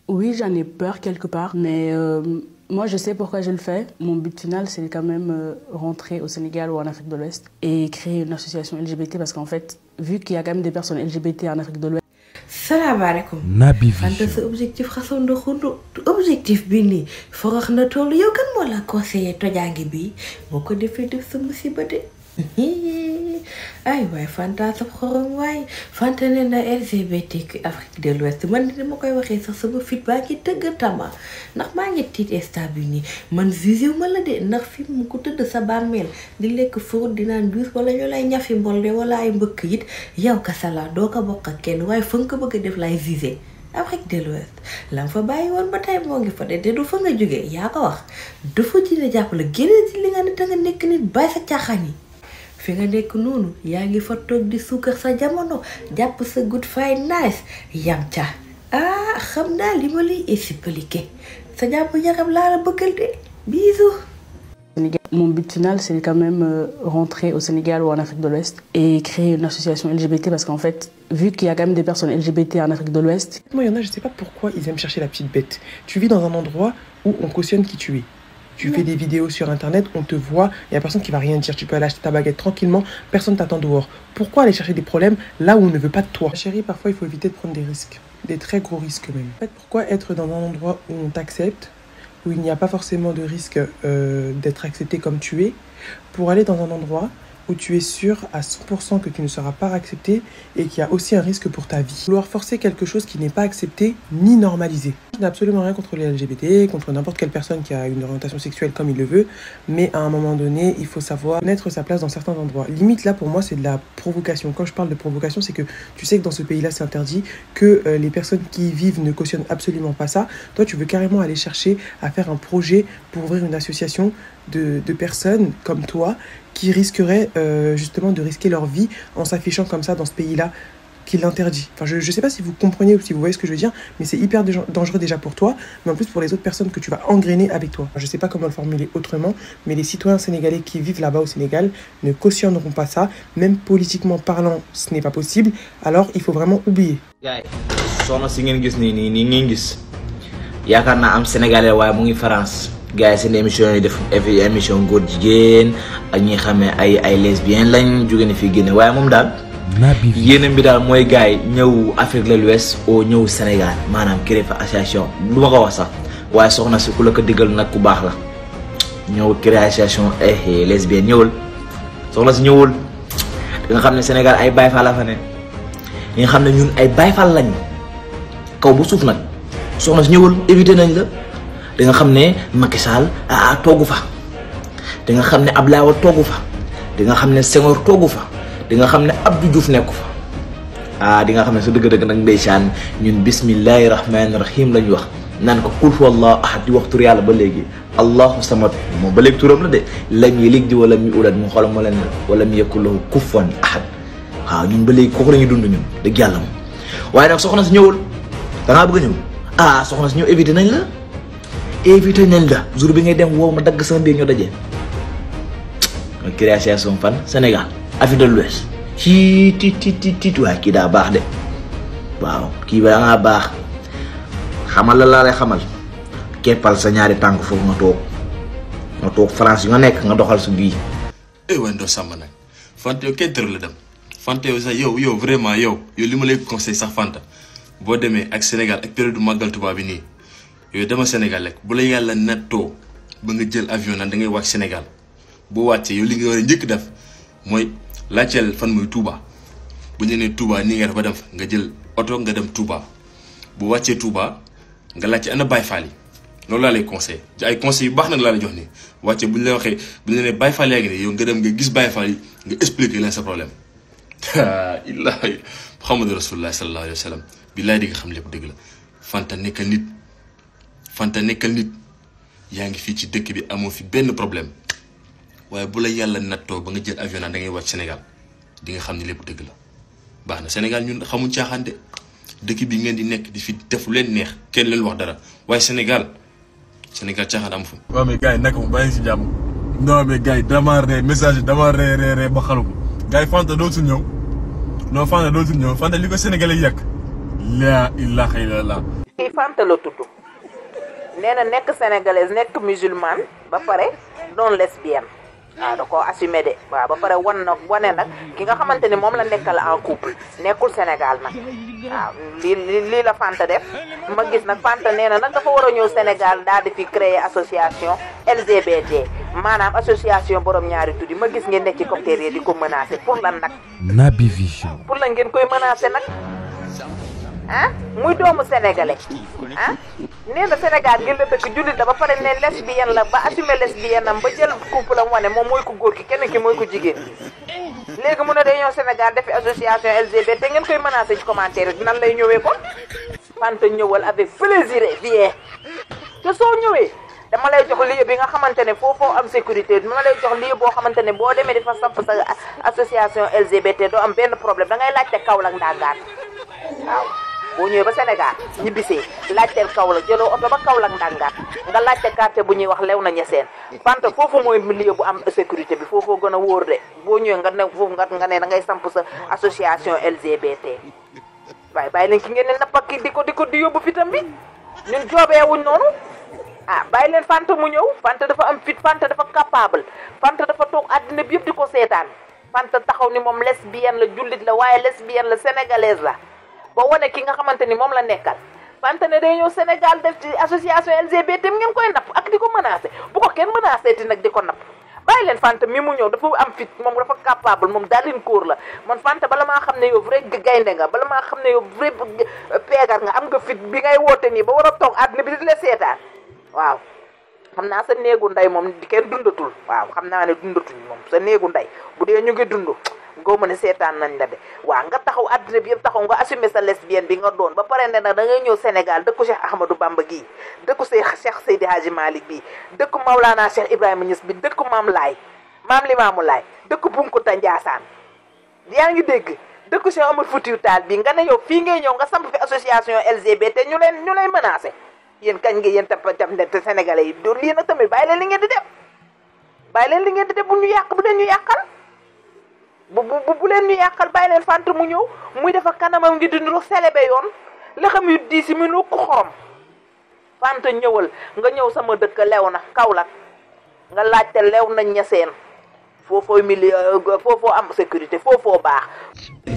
Oui, j'en ai peur quelque part, mais moi je sais pourquoi je le fais. Mon but final, c'est quand même rentrer au Sénégal ou en Afrique de l'Ouest et créer une association LGBT parce qu'en fait, vu qu'il y a quand même des personnes LGBT en Afrique de l'Ouest. salaamaaleykum. Naby Vision. Fanta sa objectif xasoon na xundu objectif bi nii forox na toll yow kan moo la conseillé tojaange bi boo ko defee def sa musiba de ay waay Fanta sab xorom waay Fanta nee na LGBTQ Afrique de l'Ouest man ni ma koy waxee sax sama fit baa ngi tëgg tama ndax maa ngi tiit instant bi nii man visé ma la de ndax fi mu ko tëdd sa bàmmeel di lekk fóot di naan duus wala ñu lay ñafi mbolde wala ay mbëkk it yow kasala doo ko bokk ak kenn waaye fa nga ko bëgg a def lay visé Afrique de l'Ouest la fa bàyyi woon ba tey moo ngi fa de du fa nga jógee yaa ko wax dafa dina jàppale génne ci li nga ne te nga nekk nit bàyyi sa caaxaan yi fi nga nekk noonu yaa ngi fa toog di suukar sa jamono jàpp sa good fine nice yam ca xam naa li ma lay expliquer sa jàpp yaram laa la bëggal de bisous. Mon but final, c'est quand même rentrer au Sénégal ou en Afrique de l'Ouest et créer une association LGBT parce qu'en fait, vu qu'il y a quand même des personnes LGBT en Afrique de l'Ouest. Moi, il y en a, je sais pas pourquoi ils aiment chercher la petite bête. Tu vis dans un endroit où on cautionne qui tu es. Tu fais des vidéos sur internet, on te voit, il y a personne qui va rien dire. Tu peux aller acheter ta baguette tranquillement, personne t'attend dehors. Pourquoi aller chercher des problèmes là où on ne veut pas de toi? Chérie, parfois il faut éviter de prendre des risques, des très gros risques même. En fait, pourquoi être dans un endroit où on t'accepte, où il n'y a pas forcément de risque d'être accepté comme tu es, pour aller dans un endroit où tu es sûr à 100% que tu ne seras pas accepté et qu'il y a aussi un risque pour ta vie. Vouloir forcer quelque chose qui n'est pas accepté ni normalisé. Je n'ai absolument rien contre les LGBT, contre n'importe quelle personne qui a une orientation sexuelle comme il le veut, mais à un moment donné, il faut savoir connaître sa place dans certains endroits. Limite là pour moi c'est de la provocation. Quand je parle de provocation, c'est que tu sais que dans ce pays-là c'est interdit, que les personnes qui y vivent ne cautionnent absolument pas ça. Toi tu veux carrément aller chercher à faire un projet pour ouvrir une association de personnes comme toi qui risqueraient justement de risquer leur vie en s'affichant comme ça dans ce pays-là qui l'interdit. Enfin, je sais pas si vous comprenez ou si vous voyez ce que je veux dire, mais c'est hyper dangereux déjà pour toi, mais en plus pour les autres personnes que tu vas engrainer avec toi. Je sais pas comment le formuler autrement, mais les citoyens sénégalais qui vivent là-bas au Sénégal ne cautionneront pas ça, même politiquement parlant, ce n'est pas possible, alors il faut vraiment oublier. Soxna si ngeen gis nii ngeen gis yaakaar naa am sénégalais waaye mu ngi France gars yi seen émission yi def émission góor jigéen ak ñi xamee ay lesbiennes lañ jóge na fii génne waaye moom daal yéenam bi daal mooy gars yi ñëw Afrique de l'Ouest oo ñëw Sénégal maanaam créer fa association lu ma ko wax sax waaye soxna si ku la ko diggal nag ku baax la ñëw créer association lesbienne ñëwul soxna si ñëwul da nga xam ne Sénégal ay Baye Fall la fa ne ñi nga xam ne ñun ay Baye Fall lañ kaw bu suuf nag soxna si ñëwul éviter nañ la da nga xam ne Macky Sall toogu fa da nga xam ne Abdoulaye Wade toogu fa da nga xam ne Senghor toogu fa di nga xam ne Abdou Diouf nekku fa di nga xam ne su dëgg-dëgg nag ndeysaan ñun bismillahi rahmani rahim lañ wax naan ko qul huwallahu ahad di wax tur yàlla ba léegi allahu samad moom ba léegi turam la de lam yalid wala mi ulad mu xolam wala wala mi yakul lahu kufuwan ahad waaw ñun ba léegi kooku la ñuy dund ñun dëgg yàlla moom waaye nag soxna si ñëwul da ngaa bëgg a ñëw soxna si ñëw éviter nañ la jour bi ngay dem woo ma dagg sama biir ñoo dajee création fan Sénégal Afrique de l'Ouest ci tiit waaye kii daa baax de waaw kii ba dangaa baax xamal la laa lay xamal keppal sa ñaari tànk foofu nga toog France yi nga nekk nga doxal su bii waaye ndoo sàmm nag Fanta yow kenn tëru la dem Fanta yow sax yow vraiment yow li ma lay conseil sax Fanta boo demee ak Sénégal ak période màggal Tuubaa bi nii yow dama Sénégal rek bu la yàlla nattoo ba nga jël avion naan da ngay wàcc Sénégal boo wàccee yow li nga war a njëkk def mooy laajteel fan mooy Touba bu ñu nee Touba nii nga def ba dem nga jël oto nga dem Touba bu wàccee Touba nga laajte ana Baye Fall yi loolu laa lay conseil ay conseils yu baax nag laa lay jox nii wàccee bu ñu la waxee bu ñu la nee Baye Fall yaa ngi nii yow nga dem nga gis Baye Fall yi nga expliquer leen sa problème illaahi Muhammadu Rasulullah sallallahu alayhi wa sallam billaay di nga xam lépp dëgg la Fanta nekkal nit yaa ngi fii ci dëkk bi amoo fi benn problème waaye bu la yàlla nattoo ba nga jël avion naan da ngay wàcc Sénégal di nga xam ne lépp dëgg la baax na Sénégal ñun xamuñ caaxaan de dëkk bi ngeen di nekk di fi def leen neex kenn leen wax dara waaye Sénégal caaxaan amu fa. waaw mais gars yi naka mu bàyyi si jàmm non mais gars yi dama ree message dama ree ba xalu ko gars yi Fanta dootul ñëw non Fanta dootul ñëw Fanta li ko Sénégalais yàq La ilaha illallah. kii Fanta la tudd nee na nekk sénégalaise nekk musulmane ba pare doon lesbienne waaw da koo assumé de waaw ba pare wane nag ki nga xamante ni moom la nekkal en couple nekkul Sénégal nag waaw lii la Fanta def ma gis nag Fanta nee na nag dafa war a ñëw Sénégal daal di fi créer association LGBT maanaam association borom ñaari tuddi ma gis ngeen ne ci cocktail yi di ko menacer pour lan nag. Naby Vision. pour lan ngeen koy menacer nag ah muy doomu sénégalais ah nee na Sénégal gi la dëkk jullit la ba pare ne lesbienne la ba assumer lesbienne am ba jël couple am wane moom mooy ko góor ki kenn ki mooy ko jigéen léegi mu ne day ñëw Sénégal defi association LGBT te ngeen koy menacer ci commentaire yi nan lay ñëwee ko Fanta ñëwal avec plaisir viens te soo ñëwee dama lay jox lieu bi nga xamante ne foofoo am sécurité dama lay jox lieu boo xamante ne boo demee di fa samp sa association LGBT doo am benn problème da ngay laajte Kaolack Ndangaan waaw boo ñëwee ba Sénégal ñibbisee laajteel Kaolack jëloo oto ba Kaolack Ndangaan nga laajte quartier bu ñuy wax Léona Niassène Fanta foofu mooy lieu bu am sécurité bi foofoo gën a wóor de boo ñëwee nga ne foofu nga ne da ngay samp sa association LGBT waaye bàyyi leen ki ngeen ne napp ak di yóbbu fitam bi ñun joobeewuñ noonu ah bàyyi leen Fanta mu ñëw Fanta dafa am fit Fanta dafa capable Fanta dafa toog àddina bi yëpp di ko seetaan Fanta taxaw ni moom lesbienne la jullit la waaye lesbienne la sénégalaise la ba wane ki nga xamante ni moom la nekkal Fanta ne day ñëw Sénégal def ci association LGBT mi ngeen koy napp ak di ko menacé bu ko kenn menacé ti nag di ko napp bàyyi leen Fanta mi mu ñëw dafa am fit moom dafa capable moom daalin kóor la man Fanta bala maa xam ne yow vrai gaynde nga bala maa xam ne yow vrai peegar nga am nga fit bi ngay woote nii ba war a toog àddina bi di la seetaan waaw xam naa sa néegu nday moom di kenn dundatul waaw xam naa ne dundatul moom sa néegu nday bu dee ñu ngi dund ngoo mën a seetaan nañ la de waaw nga taxaw àddina bi yëpp taxaw nga assumer sa lesbienne bi nga doon ba pare ne nag da ngay ñëw Sénégal dëkku Cheikh Ahmadou Bamba gii dëkku Cheikh Seydi Hadji Malick bii dëkku Maulana Cheikh Ibrahima Niass bi dëkku Maam Laay Maam Limaamu Laay dëkku Bunkuta Njaasaan yaa ngi dégg dëkku Cheikh Omar Foutiyou Tall bi nga ne yow fii ngay ñëw nga samp fi association LGBT ñu lay menacé yéen kañ nga yéen tam te sénégalais yi doon lii nag tamit bàyyi leen li ngeen di def bàyyi leen li ngeen di def bu ñu yàq bu leen ñu yàqal bu leen ñu yàqal bàyyi leen Fanta mu ñëw muy defa kanamam ngi dund selebe yoon la xam yu diisi mi nu ko xorom Fanta ñëwal nga ñëw sama dëkk lew na Kaolack nga laajte Léona Niassène foofoo milieu foofoo am sécurité foofoo baax.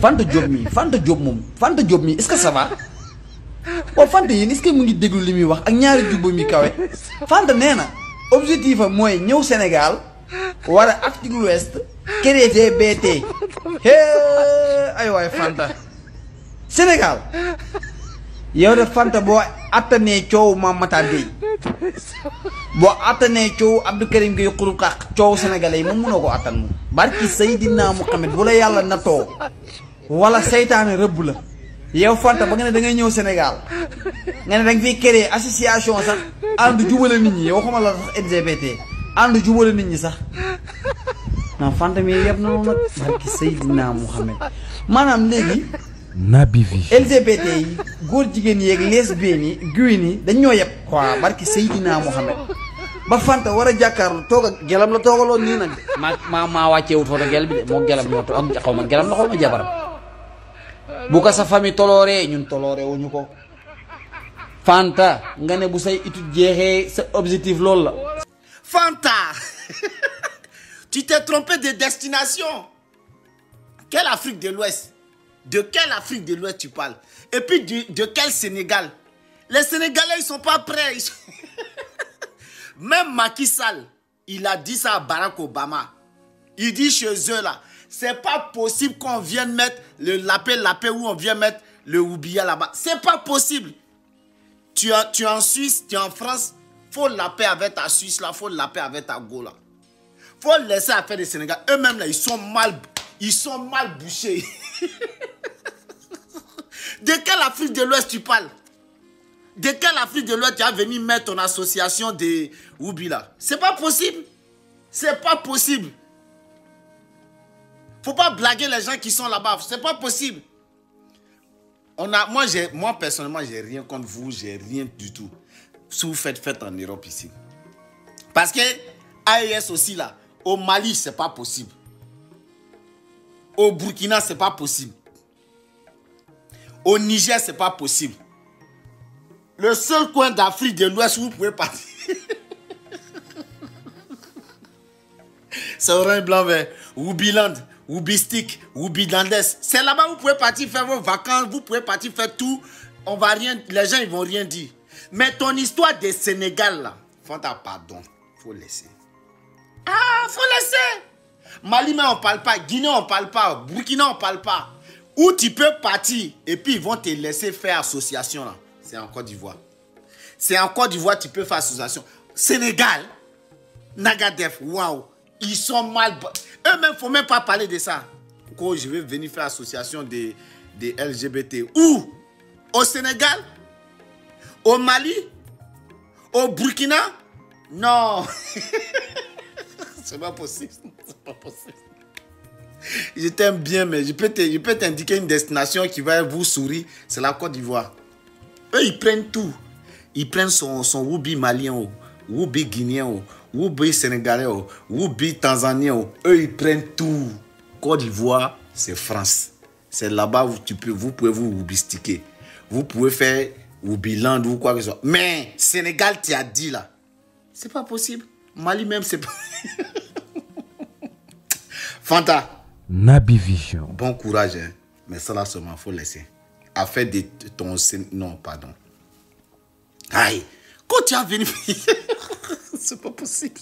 Fanta Diop moom Fanta Diop mi est-ce que ça va waaw Fanta yéen est-ce que mu ngi déglu li muy wax ak ñaari jubba mi kawe Fanta nee na objectif am mooy ñëw Sénégal war a Afrique de l'Ouest LGBT ay waay Fanta Sénégal yow de Fanta boo attanee coow Mame Matar Gueye boo attanee coow Abdou Karim Gueye xurub xaq coow sénégalais yi moom mënoo ko attan moom barki Seydina Mouhamed bu la yàlla natoo wala seytaane rëbb la yow Fanta ba nga ne da ngay ñëw Sénégal nga ne da nga fiy créer association sax ànd jubale nit ñi yow xamal la sax LGBT ànd jubale nit ñi sax non Fanta mi yëpp na noonu nag barki Seydina Mouhamed maanaam léegi Naby Vision. LGBT yi góor jigéen yeeg lesbiennes yi guy ni dañ ñoo yeb quoi barki Seydina Mouhamed ba Fanta war a jàkkaarloo toog ak gelam la toogaloon nii nag maa wàcceewut foto gel bi de moo gelam ñoo toog ak xaw ma gelam la xaw ma jabaram bu ko sa famille tolooree ñun tolooree wuñu ko Fanta nga ne bu say étude jeexee sa objectif loolu la. Fanta tu t'es trompé de destination. Quelle Afrique de l'Ouest? De quelle Afrique de l'Ouest tu parles? Et puis de quel Sénégal? Les Sénégalais ils sont pas prêts. Même Macky Sall, il a dit ça à Barack Obama. Il dit chez eux là, c'est pas possible qu'on vienne mettre le lapé ou on vient mettre le oubia là-bas. C'est pas possible. Tu es en Suisse, tu es en France, faut la paix avec ta Suisse là, faut la paix avec ta Go là. Faut laisser affaire des Sénégal. Eux-mêmes là, ils sont mal bouchés. De quelle Afrique de l'Ouest tu parles? De quelle Afrique de l'Ouest tu as venu mettre ton association de Oubi là? C'est pas possible. C'est pas possible. Faut pas blaguer les gens qui sont là-bas. C'est pas possible. Moi personnellement, j'ai rien contre vous. J'ai rien du tout. Si vous faites en Europe ici. Parce que AES aussi là, au Mali, c'est pas possible. Au Burkina, c'est pas possible. Au Niger, c'est pas possible. Le seul coin d'Afrique de l'Ouest où vous pouvez partir, c'est orange, blanc, vert. Wubiland, Wubistic, Wubilandes. C'est là-bas où vous pouvez partir faire vos vacances, vous pouvez partir faire tout. On va rien, les gens ils vont rien dire. Mais ton histoire des Sénégal là, Fanta, pardon, faut laisser. Ah, faut laisser. Mali, mais on parle pas. Guinée, on parle pas. Burkina, on parle pas. Où tu peux partir et puis ils vont te laisser faire association là. C'est en Côte d'Ivoire. C'est en Côte d'Ivoire tu peux faire association. Sénégal, Nagadef, waouh, ils sont mal. Eux-mêmes, faut même pas parler de ça. Quand je vais venir faire association des LGBT. Où? Au Sénégal? Au Mali? Au Burkina? Non. C'est pas possible. C'est pas possible. Je t'aime bien, mais je peux t'indiquer une destination qui va vous sourire. C'est la Côte d'Ivoire. Eux, ils prennent tout. Ils prennent son Wubi malien, Wubi guinéen, Wubi sénégalais, Wubi tanzanien. Eux, ils prennent tout. Côte d'Ivoire, c'est France. C'est là-bas où vous pouvez vous wubistiquer. Vous pouvez faire Wubiland ou quoi que ce soit. Mais Sénégal, tu as dit là. C'est pas possible. Mali même, c'est pas... Fanta. Naby Vision. Bon courage, hein. Mais ça là seulement, il faut laisser. Affaire de ton... Non, pardon. Aïe. Quand tu as venu... C'est pas possible.